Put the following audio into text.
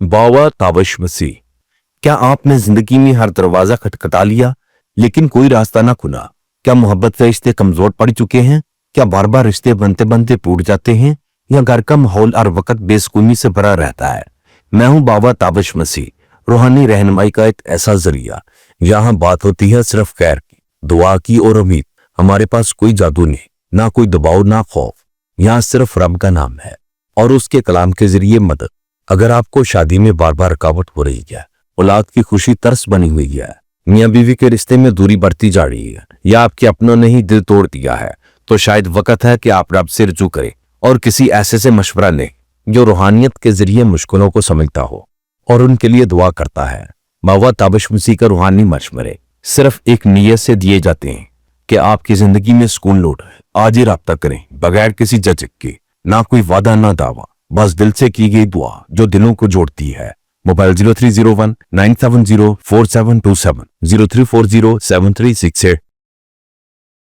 बावा ताबश मसीह। क्या आपने जिंदगी में हर दरवाजा खटखटा लिया लेकिन कोई रास्ता ना खुला? क्या मोहब्बत से रिश्ते कमजोर पड़ चुके हैं? क्या बार बार रिश्ते बनते बनते टूट जाते हैं? या घर का माहौल हर वक्त बेसुकूनी से भरा रहता है? मैं हूं बावा ताबश मसीह, रूहानी रहनुमाई का एक ऐसा जरिया। यहाँ बात होती है सिर्फ खैर की, दुआ की और उम्मीद। हमारे पास कोई जादू नहीं, ना कोई दबाव, ना खौफ। यहाँ सिर्फ रब का नाम है और उसके कलाम के जरिए मदद। अगर आपको शादी में बार बार रुकावट हो रही है, औलाद की खुशी तरस बनी हुई है, मियाँ बीवी के रिश्ते में दूरी बढ़ती जा रही है, या आपके अपनों ने ही दिल तोड़ दिया है, तो शायद वक्त है कि आप रब से रुजू करें और किसी ऐसे से मशवरा लें जो रूहानियत के जरिए मुश्किलों को समझता हो और उनके लिए दुआ करता है। बावा ताबश मसीह का रूहानी मशवरे सिर्फ एक नीयत से दिए जाते हैं कि आपकी जिंदगी में सुकून लौटे। आज ही राब्ता करें बगैर किसी झिझक के, ना कोई वादा ना दावा, बस दिल से की गई दुआ जो दिलों को जोड़ती है। मोबाइल 0301 970 4727 0340 7368